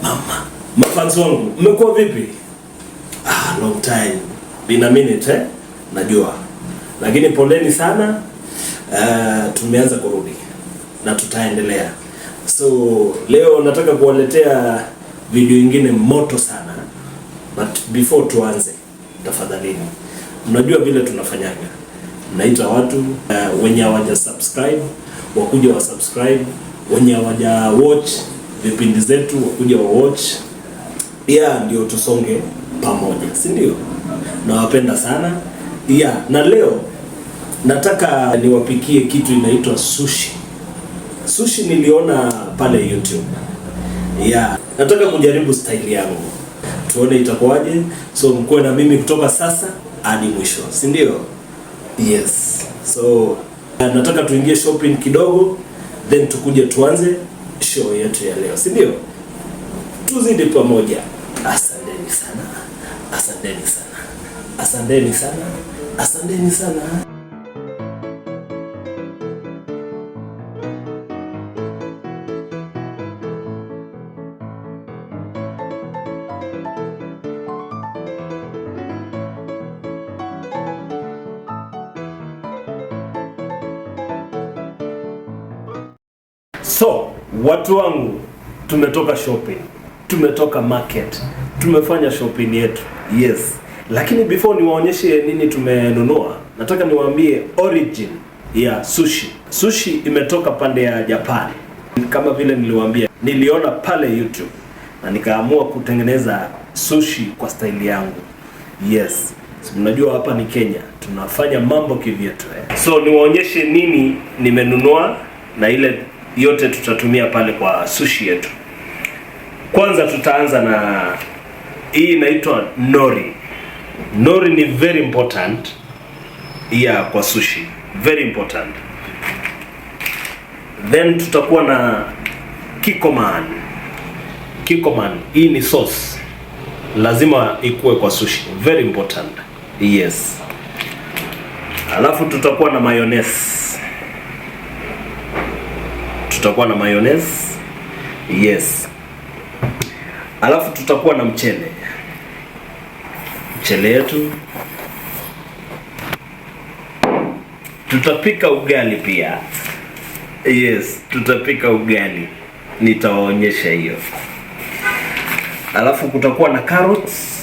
Mama, mafans wangu, mmekuwa vipi? Long time. Been a minute najua. Lakini poleni sana. Tumeanza kurudi na tutaendelea. So leo nataka kuwaletea video nyingine moto sana. But before tuanze, tafadhalini, mnajua vile tunafanyaga. Naita watu wenye hawaja subscribe wakuja wa subscribe, wenye hawaja watch vipindi zetu wakuja wa watch. Ndio tusonge pamoja, si ndio? Nawapenda sana. Na leo nataka niwapikie kitu inaitwa sushi. Sushi niliona pale YouTube. Nataka kujaribu style yangu. Tuone itakuwaje. So mkuwe na mimi kutoka sasa hadi mwisho, si ndio? Yes. So nataka tuingie shopping kidogo, then tukuje tuanze show yetu ya leo, si ndio? Tuzidi pamoja. Asanteni sana. Asanteni sana. Asanteni sana. Asanteni sana. So, watu wangu, tumetoka shopping, tumetoka market, tumefanya shopping yetu. Yes. Lakini before niwaonyeshe nini tumenunua, nataka niwaambie origin ya sushi. Sushi imetoka pande ya Japan. Kama vile niliwaambia, niliona pale YouTube na nikaamua kutengeneza sushi kwa style yangu. Yes. So, mnajua hapa ni Kenya, tunafanya mambo kivyetu. So niwaonyeshe nini nimenunua na ile yote tutatumia pale kwa sushi yetu. Kwanza tutaanza na hii inaitwa nori. Nori ni very important kwa sushi, very important. Then tutakuwa na kikoman. Kikoman, hii ni sauce. Lazima ikuwe kwa sushi, very important. Yes. Alafu tutakuwa na mayonnaise. Tutakuwa na mayonnaise. Yes. Alafu tutakuwa na mchele. Mchele yetu. Tutapika ugali pia. Yes, tutapika ugali. Nitawaonyesha hiyo. Alafu kutakuwa na carrots.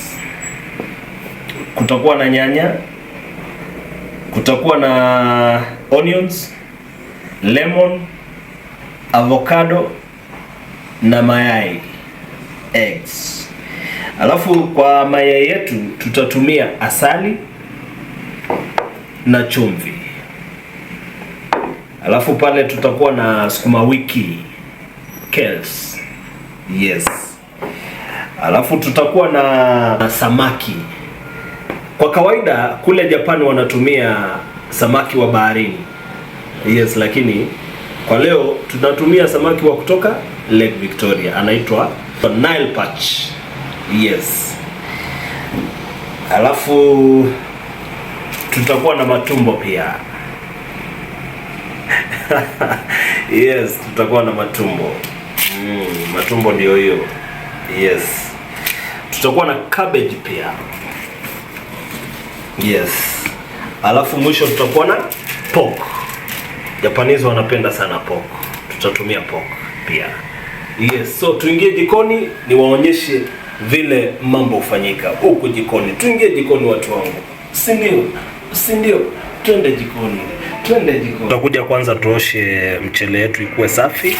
Kutakuwa na nyanya. Kutakuwa na onions, lemon, avocado na mayai, eggs. Alafu kwa mayai yetu tutatumia asali na chumvi. Alafu pale tutakuwa na sukuma wiki, kales. Yes. Alafu tutakuwa na samaki. Kwa kawaida kule Japan wanatumia samaki wa baharini. Yes, lakini kwa leo tunatumia samaki wa kutoka Lake Victoria, anaitwa Nile Perch. Yes. Alafu tutakuwa na matumbo pia. Yes, tutakuwa na matumbo. Matumbo ndio hiyo. Yes. Tutakuwa na cabbage pia. Yes. Alafu mwisho tutakuwa na pork. Japanese wanapenda sana pork. Tutatumia pork pia. Yes, so tuingie jikoni niwaonyeshe vile mambo hufanyika huko jikoni. Tuingie jikoni watu wangu. Si ndio? Si ndio? Twende jikoni. Twende jikoni. Tutakuja kwanza tuoshe mchele yetu ikuwe safi.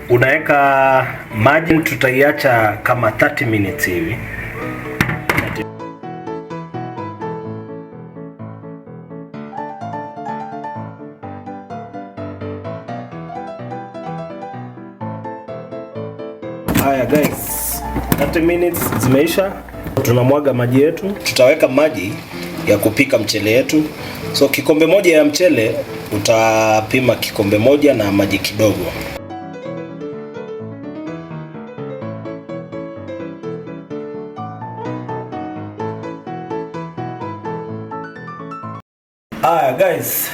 Unaweka maji, tutaiacha kama 30 minutes hivi. Haya guys, 30 minutes zimeisha. Tunamwaga maji yetu. Tutaweka maji ya kupika mchele yetu. So kikombe moja ya mchele utapima kikombe moja na maji kidogo. Guys,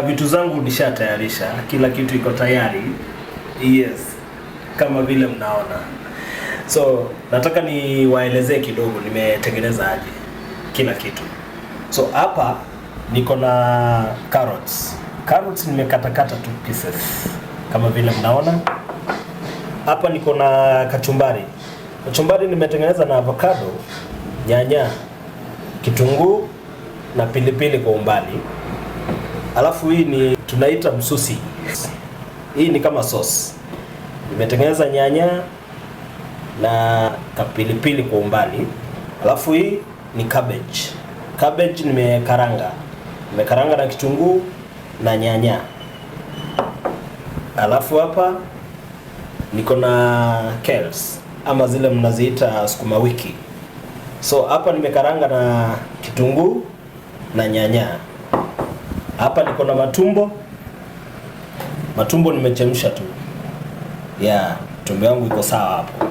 vitu zangu nishatayarisha, kila kitu iko tayari. Yes, kama vile mnaona. So nataka niwaelezee kidogo nimetengeneza aje kila kitu. So hapa niko na carrots nimekatakata 2 pieces kama vile mnaona. Hapa niko na kachumbari nimetengeneza na avocado, nyanya, kitunguu na pilipili kwa umbali. Alafu hii ni tunaita msushi. Hii ni kama sauce. Nimetengeneza nyanya na kapilipili kwa umbali. Alafu hii ni cabbage nimekaranga na kitunguu na nyanya. Alafu hapa niko na kales ama zile mnaziita sukuma wiki. So hapa nimekaranga na kitunguu na nyanya. Hapa niko na matumbo nimechemsha tu. Tumbo yangu iko sawa hapo.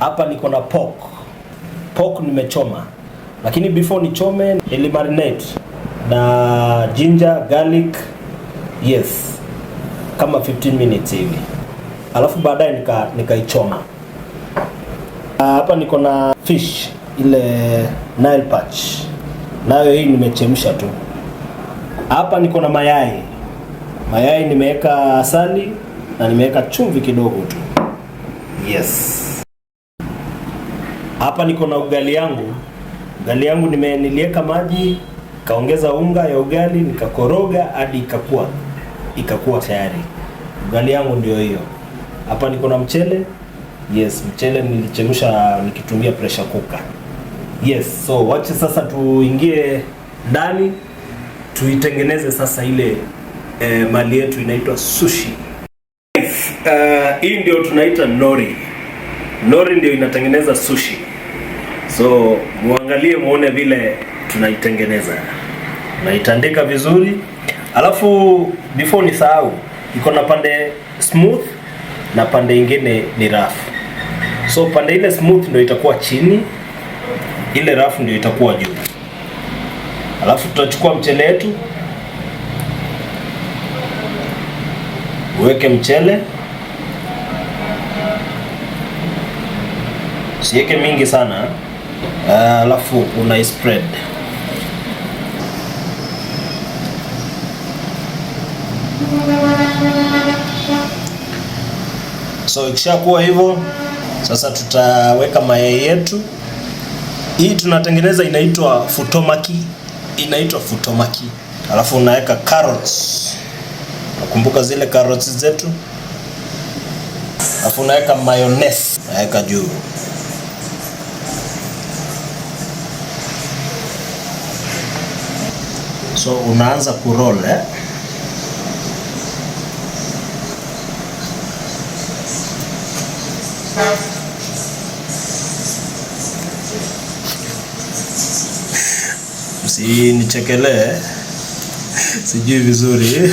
Hapa niko na pork nimechoma. Lakini before nichome ili marinate na ginger, garlic, kama 15 minutes hivi. Alafu baadaye nikaichoma. Hapa niko na fish ile Nile perch. Nayo hii nimechemsha tu. Hapa niko na mayai nimeweka asali na nimeweka chumvi kidogo tu. Hapa niko na ugali yangu niliweka maji, kaongeza unga ya ugali, nikakoroga hadi ikakuwa tayari. Ugali yangu ndio hiyo. Hapa niko na mchele. Mchele nilichemsha nikitumia pressure cooker. So wacha sasa tuingie ndani tuitengeneze sasa ile mali yetu inaitwa sushi. Hii ndio tunaita nori. Nori ndio inatengeneza sushi. So muangalie muone vile tunaitengeneza. Naitandika vizuri. Alafu before nisahau, iko na pande smooth na pande ingine ni rough. So pande ile smooth ndio itakuwa chini, ile rough ndio itakuwa juu. Alafu tutachukua mchele wetu. Uweke mchele. Siweke mingi sana. Alafu una spread. So ikishakuwa hivyo, sasa tutaweka mayai yetu. Hii tunatengeneza inaitwa futomaki. Alafu unaweka carrots. Nakumbuka zile carrots zetu. Alafu unaweka mayonnaise, unaweka juu. So unaanza kuroll Nichekelee. Sijui vizuri.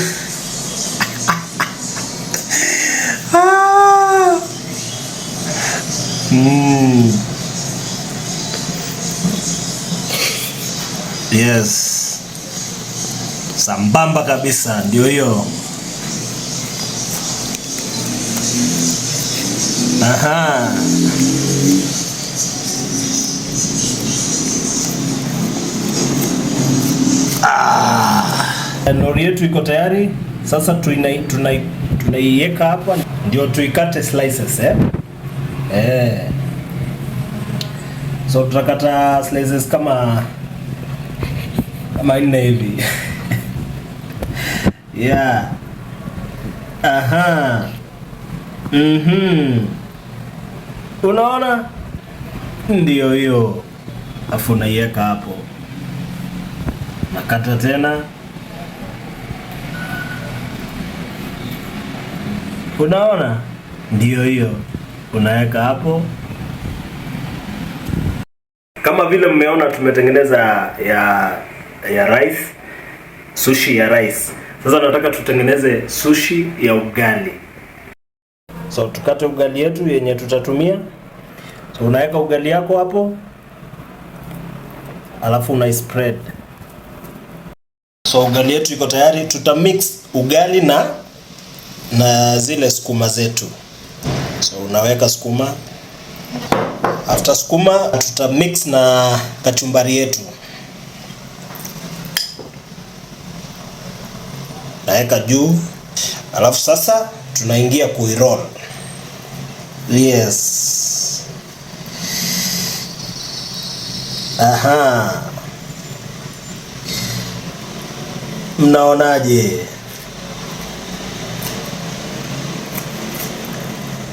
Sambamba kabisa, ndio hiyo. Nori yetu iko tayari. Sasa tunaiweka hapa ndio tuikate slices So tutakata slices kama 4 hivi. Unaona? Ndio hiyo. Afu naiweka hapo. Nakata tena. Unaona? Ndio hiyo. Unaweka hapo. Kama vile mmeona tumetengeneza ya rice, sushi ya rice. Sasa nataka tutengeneze sushi ya ugali. So tukate ugali yetu yenye tutatumia. So unaweka ugali yako hapo. Alafu una spread. So ugali yetu iko tayari. Tutamix ugali na zile sukuma zetu. So unaweka sukuma. After sukuma tutamix na kachumbari yetu. Naweka juu. Alafu sasa tunaingia kuiroll. Yes. Aha. Mnaonaje?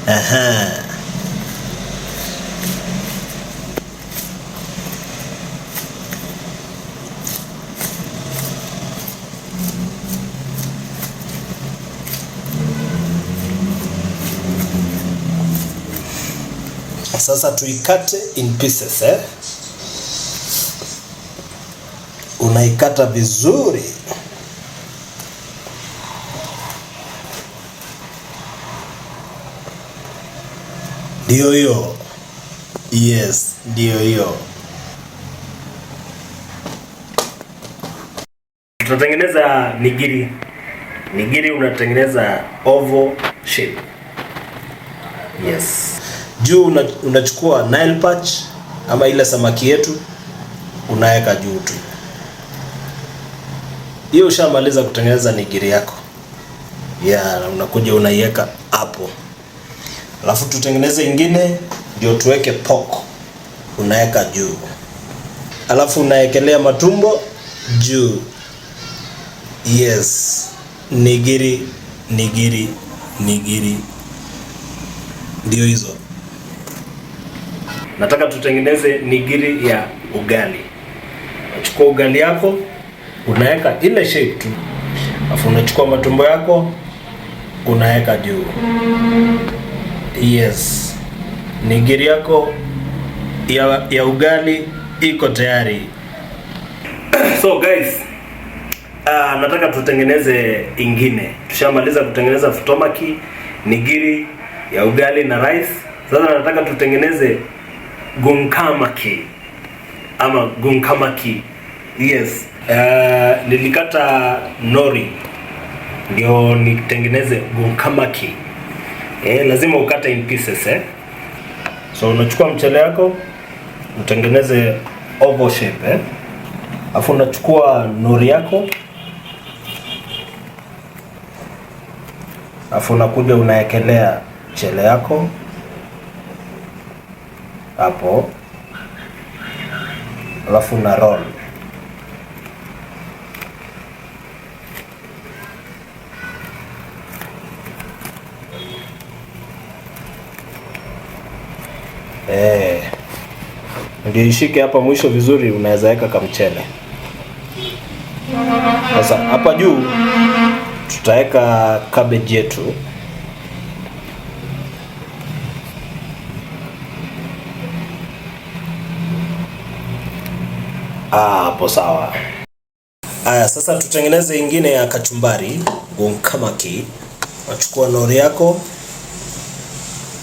Aha. Sasa tuikate in pieces Unaikata vizuri. Ndio hiyo. Yes, ndio hiyo. Tutatengeneza nigiri. Nigiri unatengeneza oval shape. Yes. Juu unachukua nail patch ama ile samaki yetu unaweka juu tu. Hiyo ushamaliza kutengeneza nigiri yako. Unakuja unaiweka hapo. Alafu tutengeneze ingine ndio tuweke pork. Unaweka juu. Alafu unaekelea matumbo juu. Yes. Nigiri. Ndio hizo. Nataka tutengeneze nigiri ya ugali. Unachukua ugali yako, unaweka ile shape tu. Alafu unachukua matumbo yako, unaweka juu. Yes. Nigiri yako ya ugali iko tayari. So guys, nataka tutengeneze ingine. Tushamaliza kutengeneza futomaki, nigiri ya ugali na rice. Sasa nataka tutengeneze gunkamaki ama gunkamaki. Yes. Nilikata nori ndio nitengeneze gunkamaki. Lazima ukate in pieces So unachukua mchele yako utengeneze oval shape Afu unachukua nori yako. Afu unakuja unaekelea mchele yako hapo. Alafu una roll. Ndio ishike hapa mwisho vizuri, unaweza weka kamchele. Sasa hapa juu tutaweka cabbage yetu. Hapo sawa. Sasa tutengeneze ingine ya kachumbari, gunkamaki. Unachukua nori yako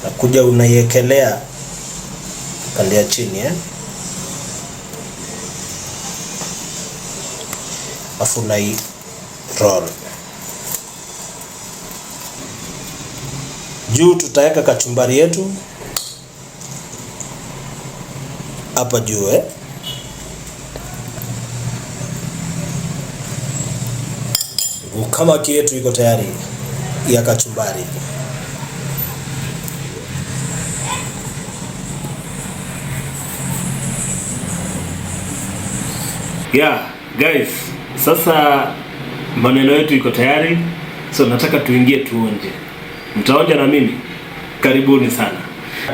na kuja unaiekelea pande ya chini afu unai roll. Juu tutaweka kachumbari yetu hapa juu Gunkamaki yetu iko tayari ya kachumbari. Guys, sasa maneno yetu iko tayari. So nataka tuingie tuonje. Mtaonja na mimi? Karibuni sana.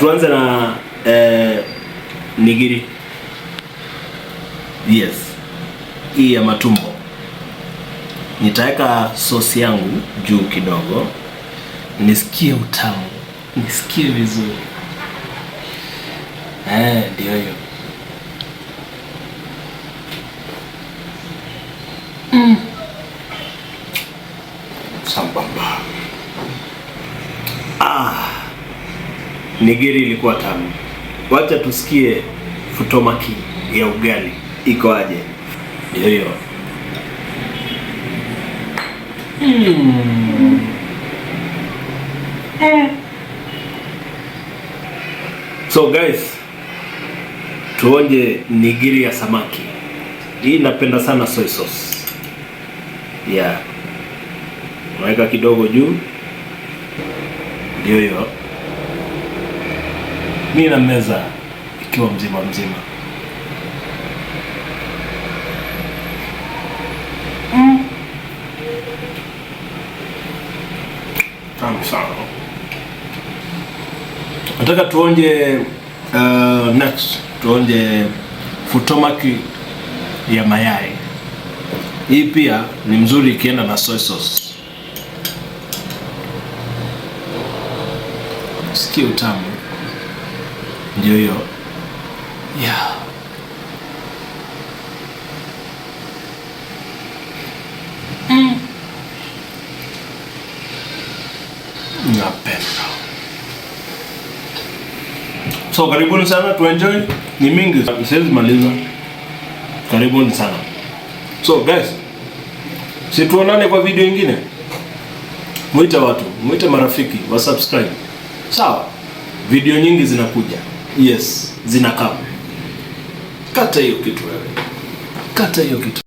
Tuanze na nigiri. Yes. Hii ya matumbo. Nitaweka sauce yangu juu kidogo. Nisikie utamu. Nisikie vizuri. Ndio hiyo. Sambamba. Nigiri ilikuwa tamu. Wacha tusikie futomaki ya ugali iko aje. Ndio hiyo. So guys, tuonje nigiri ya samaki. Hii napenda sana soy sauce. Yeah. Naweka kidogo juu. Ndio hiyo. Mimi na meza ikiwa mzima. Tamu sana. Nataka tuonje next. Tuonje futomaki ya mayai. Hii pia ni mzuri ikienda na soy sauce. Sikia utamu. Ndio hiyo. Yeah. Napenda. So karibuni sana, tuenjoy. Ni mingi, siwezi maliza. Karibuni sana. So guys, si tuonane kwa video nyingine. Muite watu, muite marafiki wa subscribe. Sawa? Video nyingi zinakuja. Yes, zinakaa. Kata hiyo kitu wewe. Kata hiyo kitu.